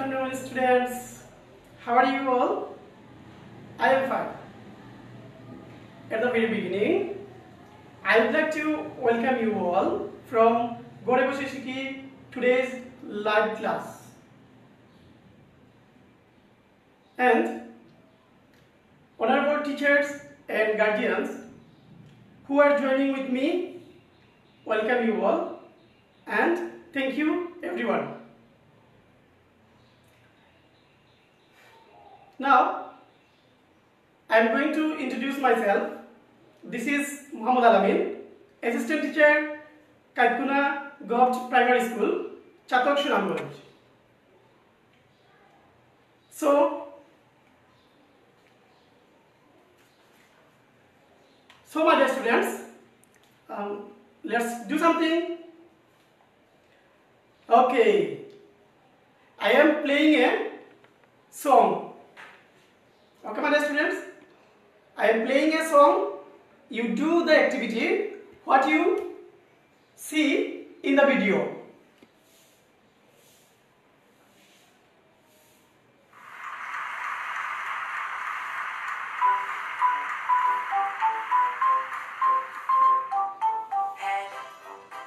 afternoon, students. How are you all? I am fine. At the very beginning, I would like to welcome you all from Gore Boshe Shiki today's live class. And honorable teachers and guardians who are joining with me, welcome you all and thank you everyone. Now, I am going to introduce myself. This is Muhammad Alamin, Assistant Teacher, Kaikuna Govt Primary School, Chatok Sunamganj. So my dear students, let's do something. Okay, I am playing a song. Okay, my dear students, I am playing a song. You do the activity what you see in the video. Head,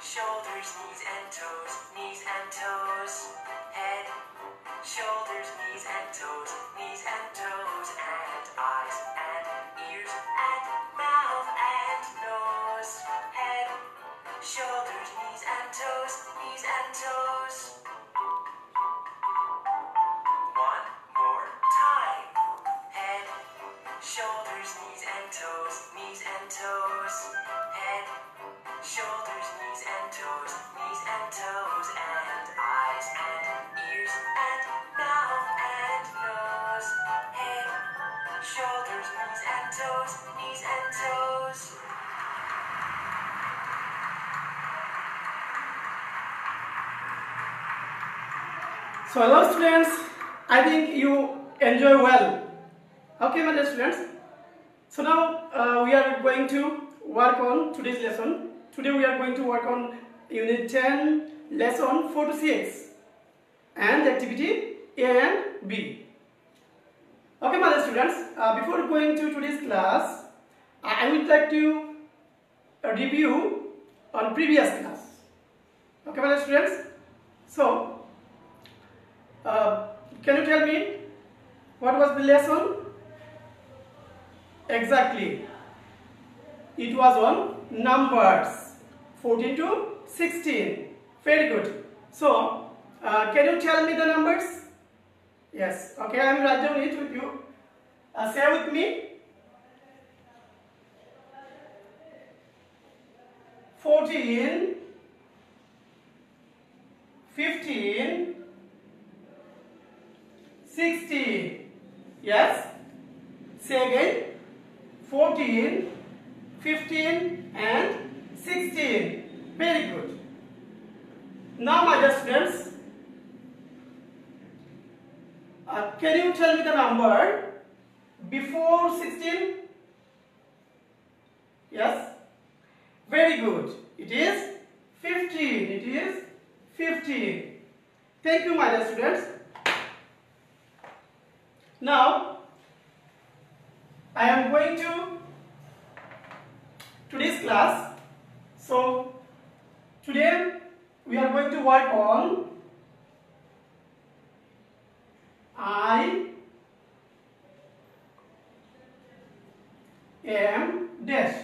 shoulders, knees and toes, knees and toes. Head, shoulders, knees and toes, knees and toes, and eyes and ears and mouth and nose. Head, shoulders, knees and toes, knees and toes. One more time. Head, shoulders, knees and toes, knees and toes. Head, shoulders, knees and toes, knees and toes, and eyes and ears and mouth and nose. Head, shoulders, knees and toes, knees and toes. So hello students, I think you enjoy well. Okay, my dear students. So now we are going to work on today's lesson. Today we are going to work on Unit 10, Lesson 4 to 6 and activity A and B. Okay, my dear students, before going to today's class, I would like to review on previous class. Okay, my dear students. So, can you tell me what was the lesson? Exactly. It was on numbers 14 to 16. Very good. So, can you tell me the numbers? Yes. Okay, I am writing it with you. Say with me. 14, 15, 16. Yes. Say again. 14, 15 and 16. Very good. Now my dear students, can you tell me the number before 16? Yes. Very good. It is 15. It is 15. Thank you, my dear students. Now, I am going to today's class. So, today we are going to work on I am dash.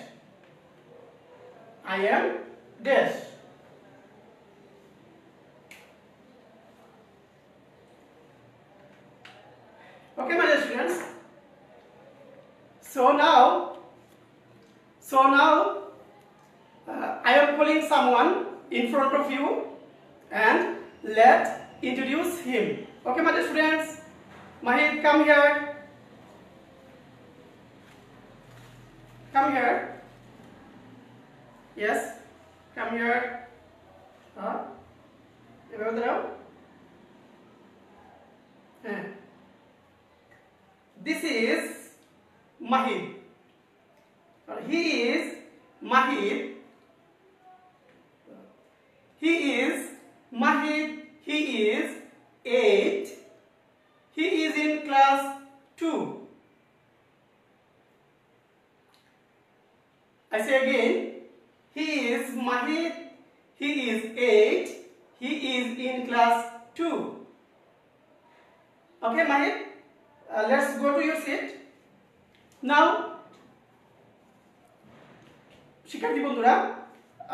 I am dash. Okay, my dear students. So now I am calling someone in front of you and let's introduce him. Okay, my dear students. Mahid, come here. Come here. Yes, come here. This is Mahid. He is Mahid. He is Mahid. He is 8 he is in class 2. I say again, he is Mahid, he is 8, he is in class 2. Okay, Mahid, let's go to your seat. Now, শিক্ষার্থী বন্ধুরা,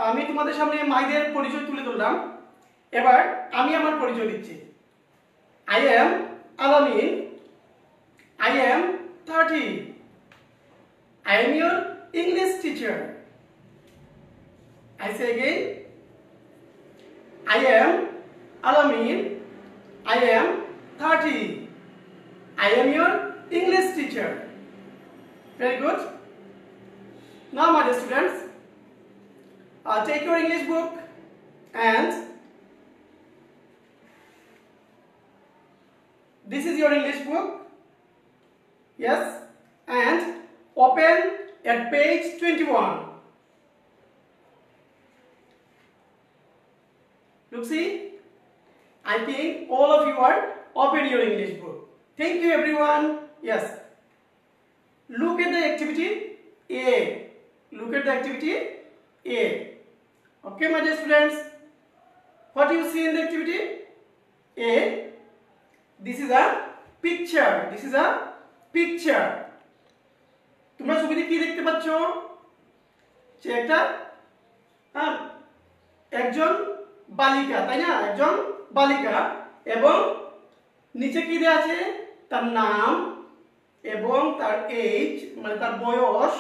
আমি তোমাদের সামনে মাহিদের পরিচয় তুলে ধরলাম। এবার আমি আমার পরিচয় দিচ্ছি। I am Alamin. I am 30. I am your English teacher. I say again, I am Alamin. I am 30. I am your English teacher. Very good. Now, my dear students, take your English book and this is your English book. Yes, and open at page 21. Look, see, I think all of you are open your English book. Thank you, everyone. Yes, look at the activity A. Look at the activity A. Okay, my dear students, what do you see in the activity A? This is a picture. This is a picture. তোমরা ছবিতে কি দেখতে পাচ্ছ? যে একটা একজন বালিকা, তাই না? একজন বালিকা এবং নিচে কি দেয়া আছে? তার নাম এবং তার এজ, মানে তার বয়স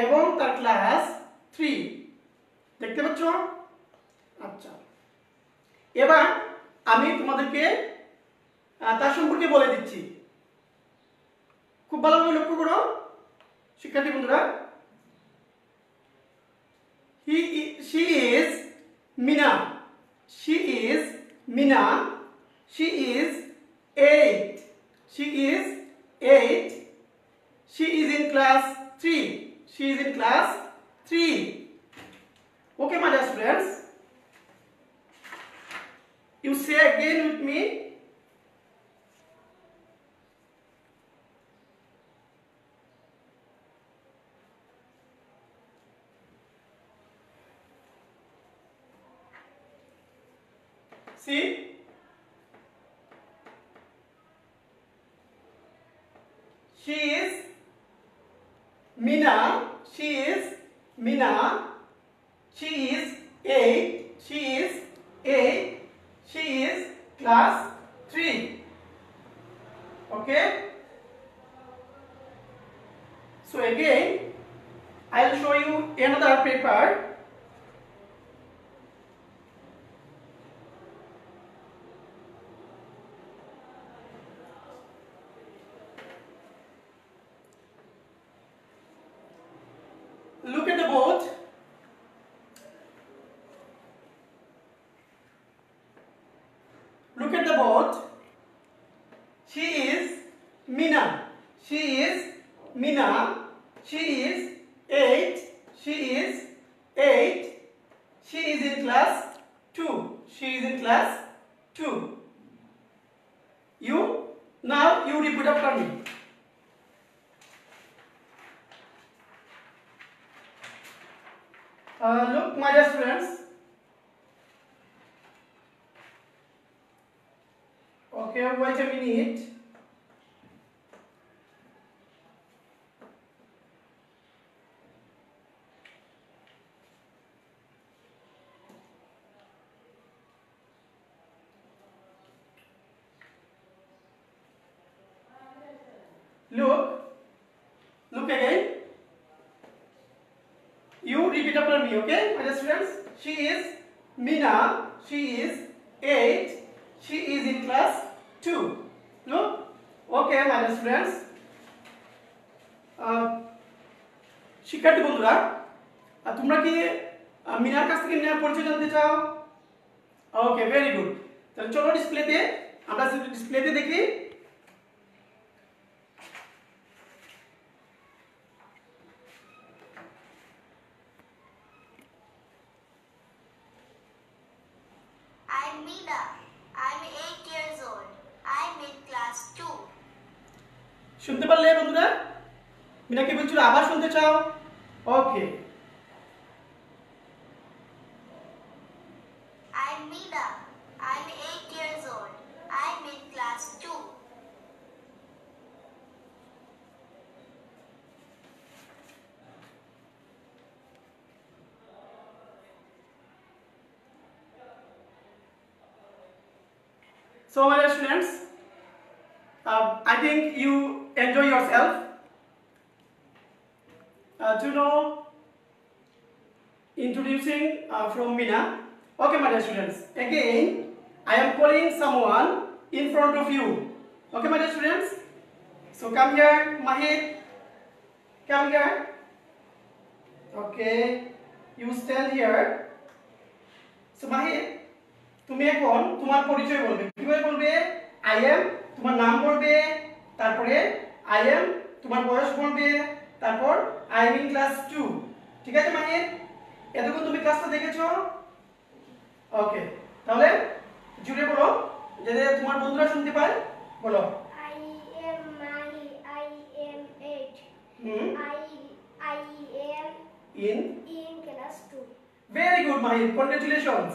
এবং তার ক্লাস 3 দেখতে পাচ্ছ? আচ্ছা, এবার আমি তোমাদেরকে তার সম্পর্কে বলে দিচ্ছি। খুব ভালোভাবে লক্ষ্য করো শিক্ষার্থী বন্ধুরা। she is Mina. She is Mina. She is 8. She is 8. She is in class 3. She is in class 3. Okay, my dear students, you say again with me. See, she is Mina. She is Mina. She is 8. She is 8. She is class 3. Okay. So again, I will show you another paper. Look at the board. Look at the board. She is Mina. She is Mina. She is 8. She is 8. She is in class 2. She is in class 2. Now you repeat after me. Look, my dear students. Okay, wait a minute. Look again. You repeat after me, okay, my dear students? She is Mina. She is 8. She is in class 2. Look, okay, my dear students. শিক্ষার্থী বন্ধুরা, তোমরা কি মিনার কাছ থেকে মিনার পরিচয় জানতে চাও? ওকে, very good. তাহলে চলো ডিসপ্লেতে, আমরা ডিসপ্লেতে দেখি। I'm Meena. I'm 8 years old. I'm in class 2. শুনতে পারলে বন্ধুরা? মিনা কি বলছিল আবার শুনতে চাও? ওকে। I'm Meena. I'm 8 years old. I'm in class 2. So my dear students, I think you enjoy yourself to know introducing from Meena. Okay, my dear students. Again, I am calling someone in front of you. Okay, my dear students. So come here, Mahit. Come here. Okay, you stand here. So Mahit, তুমি এখন তোমার পরিচয় বলবে। কিভাবে বলবে? I am তোমার নাম বলবে, তারপরে I am তোমার বয়স বলবে, তারপর I am in class 2। ঠিক আছে Mahit? এতক্ষণ তুমি ক্লাসটা দেখেছো? ওকে, তাহলে জুড়ে বলো যাতে তোমার বন্ধুরা শুনতে পায়। বলো। I am Mahi. I am 8. I am in class 2. Very good Mahit, congratulations.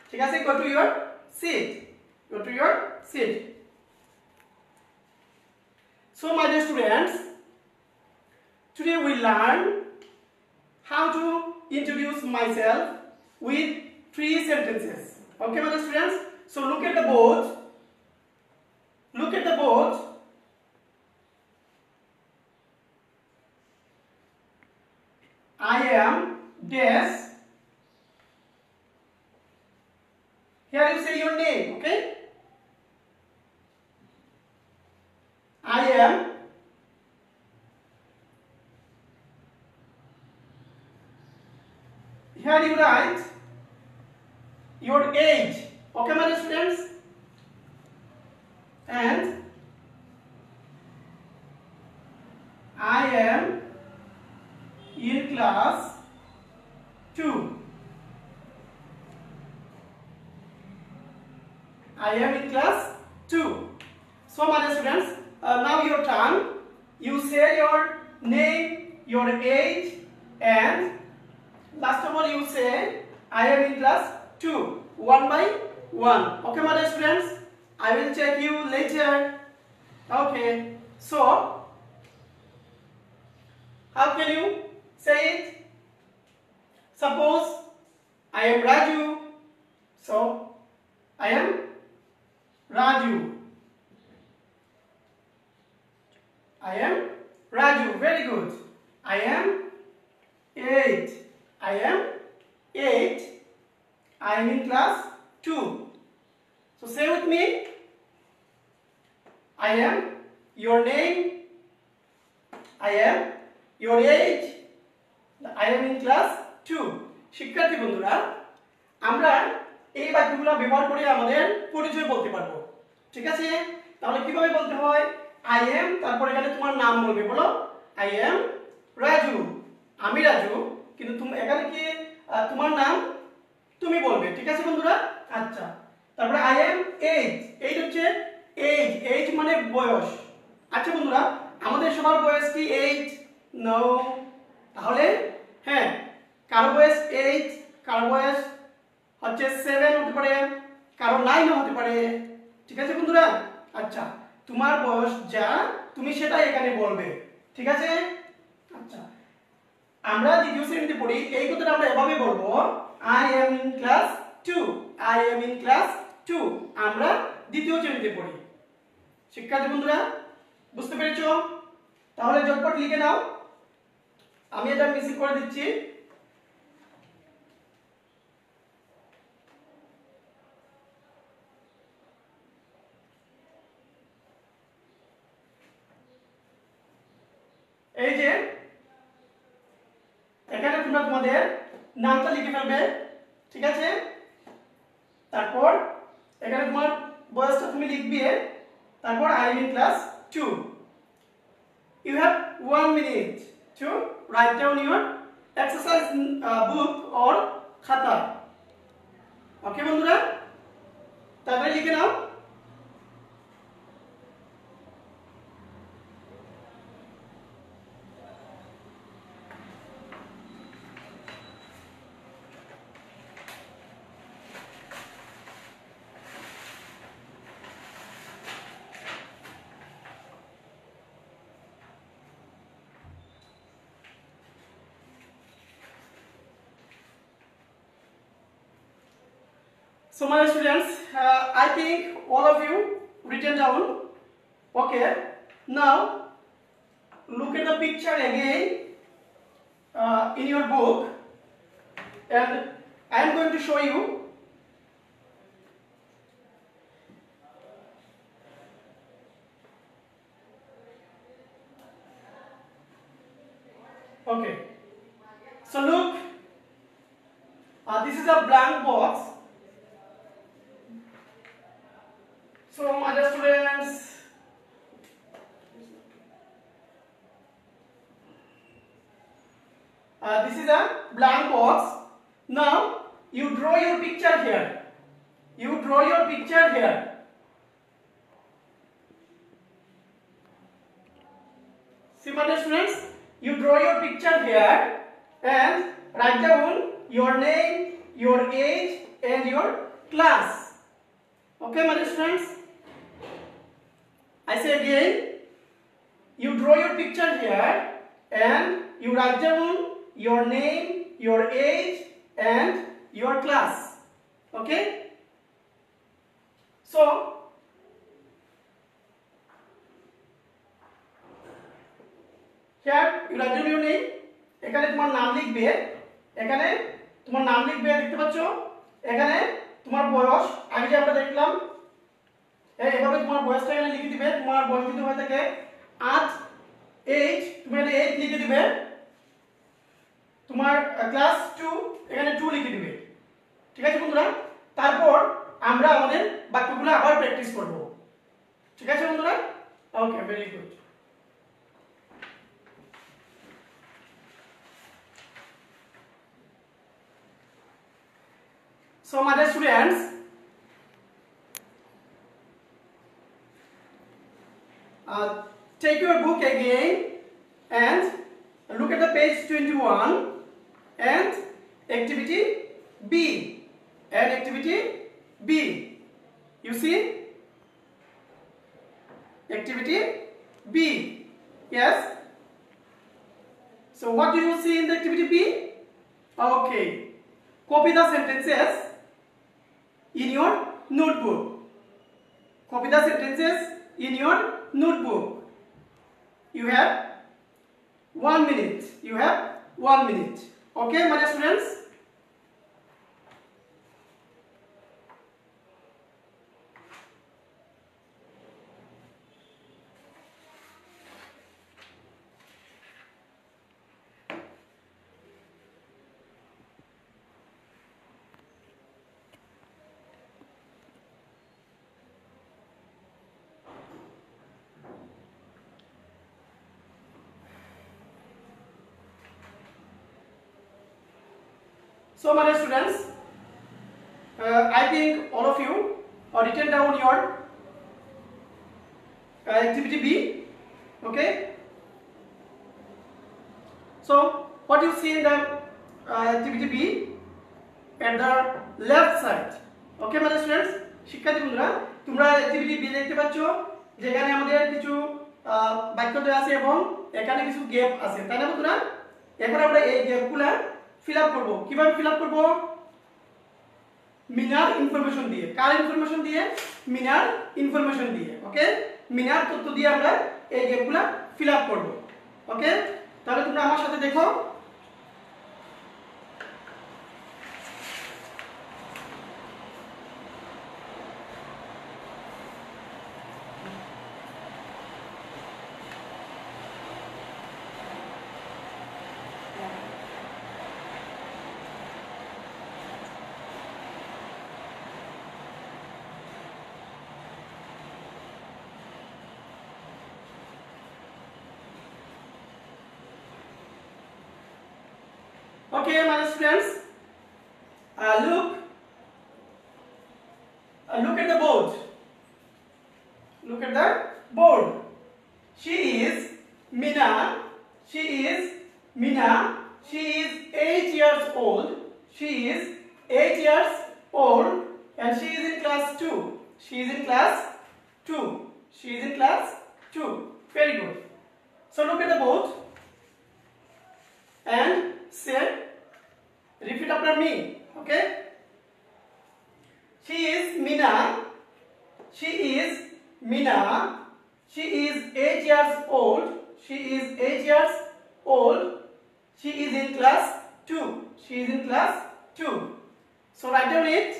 ঠিক আছে, go to your seat. Go to your seat. So my dear students, today we learn how to introduce myself with 3 sentences. Okay my dear students, so look at the board. Look at the board. I am dash. Here you say your name, okay? I am here you write your age, okay my dear students? And I am in class 2. I am in class 2. So my dear students, now your turn. You say your name, your age, and last of all you say I am in class 2, one by one. Okay my dear students, I will check you later. Okay, so how can you say it? Suppose I am Raju, so I am Raju. I am Raju. Very good. I am 8. I am 8. I am in class 2. So say with me. I am your name. I am your age. I am in class 2. শিক্ষার্থী বন্ধুরা, আমরা এই বাক্যগুলো ব্যবহার করে আমাদের পরিচয় বলতে পারবো। ঠিক আছে? তাহলে কিভাবে বলতে হয়? I am, তারপর এখানে তোমার নাম বলবে। বলো I am রাজু। আমি রাজু, কিন্তু তুমি এখানে কি তোমার নাম তুমি বলবে। ঠিক আছে বন্ধুরা? আচ্ছা, তারপরে I am 8। 8 হচ্ছে এজ। এজ মানে বয়স। আচ্ছা বন্ধুরা, আমাদের সবার বয়স কি 8? নো। তাহলে হ্যাঁ, কারো বয়স 8, কারো বয়স হচ্ছে 7 হতে পারে, কারো 9 হতে পারে। ঠিক আছে বন্ধুরা? আচ্ছা, তোমার বয়স যা তুমি সেটা এখানে বলবে। ঠিক আছে? আচ্ছা, আমরা দ্বিতীয় শ্রেণীতে পড়ি, এই কথাটা আমরা এভাবে বলবো I am in class 2. I am in class 2. আমরা দ্বিতীয় শ্রেণীতে পড়ি। শিক্ষার্থী বন্ধুরা, বুঝতে পেরেছো? তাহলে ঝটপট লিখে নাও। আমি এটা মিসিং করে দিচ্ছি। এই যে এখানে তোমরা তোমাদের নামটা লিখে ফেলবে। ঠিক আছে? তারপর এখানে তোমার বয়সটা তুমি লিখবে, তারপর I am in class 2. You have 1 minute to write down your exercise book or খাতা। ওকে বন্ধুরা, তারপরে লিখে নাও। So my students, I think all of you written down. Okay. Now look at the picture again in your book, and I am going to show you. Okay. So look, this is a blank box. So my dear students, this is a blank box. Now you draw your picture here. You draw your picture here. See my dear students, you draw your picture here and write down your name, your age and your class. Okay my dear students. I say again, you draw your picture here and you write down your name, your age and your class. Okay? So here you write down your name. এখানে তোমার নাম লিখবে, এখানে তোমার নাম লিখবে, দেখতে পাচ্ছ? এখানে তোমার বয়স, আগে যে আমরা দেখলাম, এভাবে তোমার বয়সটা এখানে লিখে দিবে। তোমার বয়স যদি হয়ে থাকে 8 এইজ, তুমি এখানে 8 লিখে দিবে। তোমার ক্লাস 2 এখানে 2 লিখে দিবে। ঠিক আছে বন্ধুরা? তারপর আমরা আমাদের বাক্যগুলো আবার প্র্যাকটিস করব। ঠিক আছে বন্ধুরা? Okay, very good. So my dear students, take your book again and look at the page 21 and activity B. And activity B. You see? Activity B. Yes? So what do you see in the activity B? Okay. Copy the sentences in your notebook. Copy the sentences in your notebook. You have 1 minute. You have 1 minute. Okay, my dear students? So my dear students, I think all of you are written down your activity B. Okay. So what you see in the activity B at the left side. Okay my dear students, শিক্ষার্থী বন্ধুরা, তোমরা activity B দেখতে পাচ্ছ যেখানে আমাদের কিছু বাক্য দেওয়া আছে এবং এখানে কিছু গ্যাপ আছে, তাই না বন্ধুরা? এখন আমরা এই গ্যাপগুলো fill up করব। কিভাবে fill up করব? মিনার ইনফরমেশন দিয়ে। কার ইনফরমেশন দিয়ে? মিনার ইনফরমেশন দিয়ে। ওকে, মিনার তথ্য দিয়ে আমরা এই গ্যাপগুলো fill up করব। ওকে, তাহলে তোমরা আমার সাথে দেখো। Okay, my students, look at the board. Look at the board. She is Mina. She is Mina. She is 8 years old. She is 8 years old, and she is in class 2. She is in class 2. She is in class 2. Very good. So look at the board and say, repeat after me. Okay. She Mina. She is 8 years old. She is 8 years old. She is in class 2. She is in class 2. So write down it.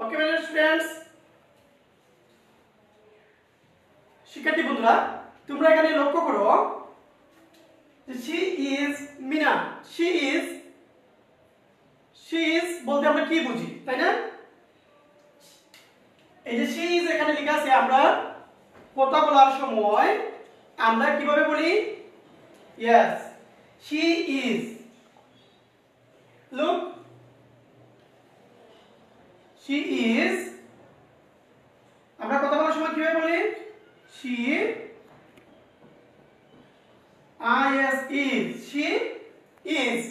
Okay, my dear students. শিক্ষার্থী বন্ধুরা, তোমরা এখানে লক্ষ্য করো যে she is Mina, she is বলতে আমরা কি বুঝি, তাই না? এই যে she is এখানে লেখা আছে, আমরা কথা বলার সময় আমরা কিভাবে বলি? Yes, she is. Look, she is. আমরা কথা বলার সময় কিভাবে বলি? She is. She is.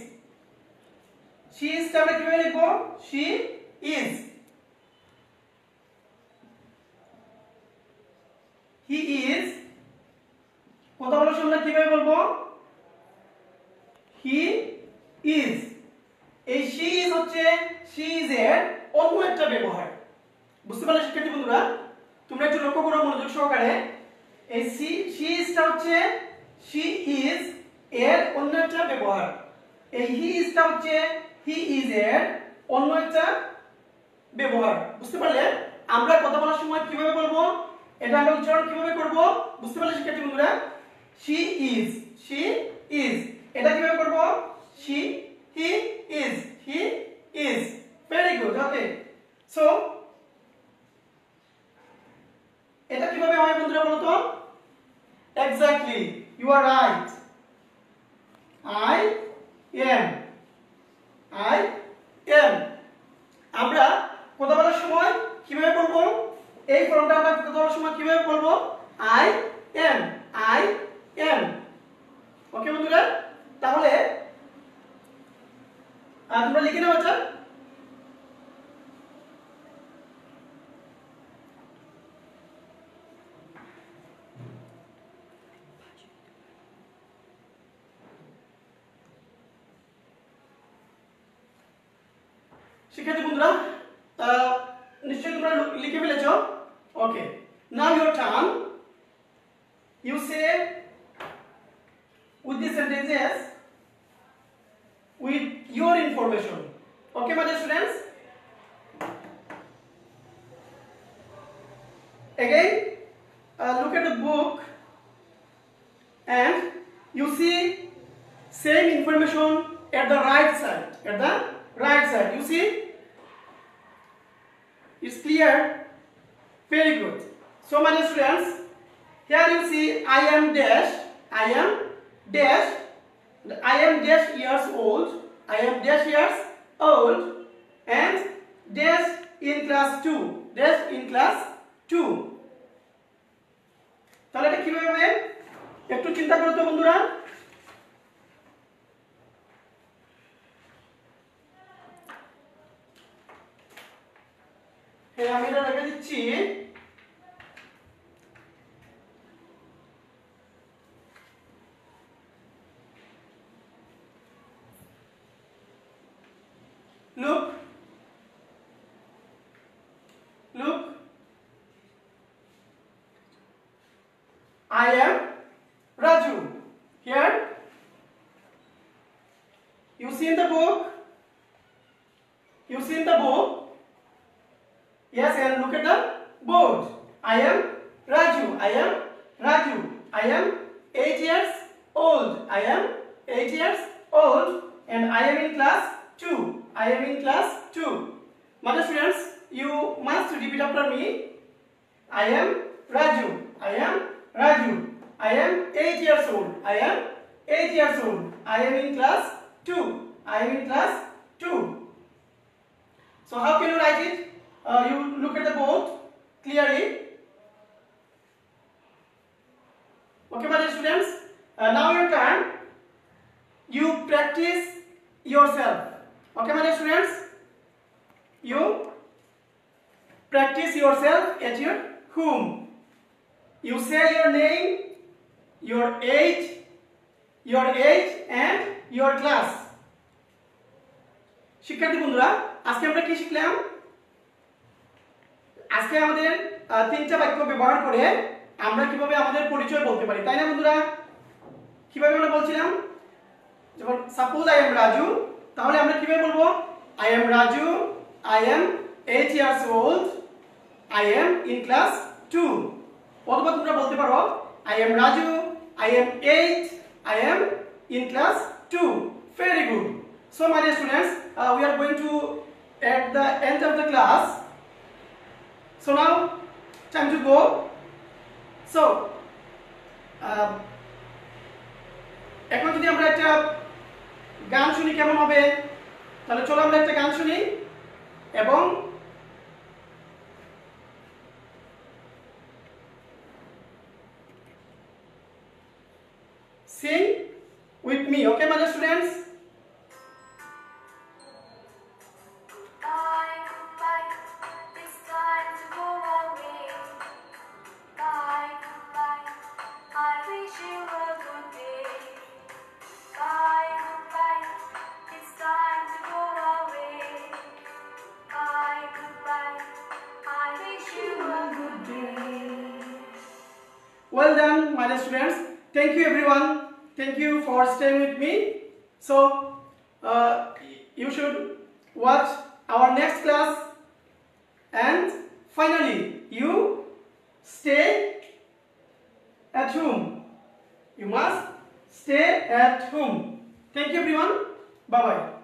She is টা আমরা কিভাবে লিখব? She is. He is. কথা বলার সময় আমরা কিভাবে বলবো? He is. এই she is হচ্ছে she is এর অন্য একটা ব্যবহার। বুঝতে পারলে শিক্ষার্থী বন্ধুরা? তোমরা একটু লক্ষ্য করো মনোযোগ সহকারে। এই she is টা হচ্ছে she is এর অন্য একটা ব্যবহার। এই he is টা হচ্ছে he is এর অন্য একটা ব্যবহার। বুঝতে পারলে? আমরা কথা বলার সময় কিভাবে বলবো? এটা আমরা উচ্চারণ কিভাবে করব? বুঝতে পারলে শিক্ষার্থী বন্ধুরা? she is. she is এটা কিভাবে করব? he is. Very good. Okay, so এটা কিভাবে হয় বন্ধুরা বলো তো? Exactly, you are right. I am. আমরা কথা বলার সময় কিভাবে বলবো? এই ফর্মটা আমরা কথা বলার সময় কিভাবে বলবো? I am. ওকে বন্ধুরা, তাহলে তোমরা লিখে নাও এটা। শিক্ষার্থী বন্ধুরা, নিশ্চয়ই তোমরা লিখে ফেলেছো। ওকে, নাও your turn. You say with the sentences with your information. Okay, my dear students? Again, look at the book and you see same information at the right side. You see? It's clear? Very good. So, my dear students, here you see I am dash years old. I am dash years old and dash in class 2. তাহলে এটা কিভাবে হবে? একটু চিন্তা করো তো বন্ধুরা। হ্যাঁ, আমি এটা রেখে দিচ্ছি। Look, I am Raju. Here, you see in the book. Yes, and look at the board. I am Raju. I am 8 years old. And I am in class 2. My dear students, you must repeat after me. I am Raju. I am 8 years old. I am in class 2. So how can you write it? You look at the board clearly. Okay, my dear students. Now your turn. You practice yourself. Okay, my dear students. You practice yourself at your home. You say your name, your age, and your class. শিক্ষার্থী বন্ধুরা, আজকে আমরা কি শিখলাম? আজকে আমাদের তিনটা বাক্য ব্যবহার করে আমরা কিভাবে আমাদের পরিচয় বলতে পারি, তাই না বন্ধুরা? কিভাবে আমরা বলছিলাম? যেমন সাপোজ আই এম রাজু, তাহলে আমরা কিভাবে বলবো? I am Raju, I am 8 years old, I am in class 2. অথবা তোমরা বলতে পারো I am Raju, I am 8, I am in class 2. Very good. So my dear students, we are going to at the end of the class. So now time to go. So এখন যদি আমরা একটা গান শুনি কেমন হবে? তাহলে চলো আমরা একটা গান শুনি এবং sing with me, okay my dear students? Bye, goodbye, it's time to go away. Bye, goodbye, I wish you a good day. Bye, goodbye, it's time to go away. Bye, goodbye, I wish you a good day. Well done my dear students. Thank you everyone. Thank you for staying with me. So you should watch our next class, and finally you stay at home. You must stay at home. Thank you everyone. Bye bye.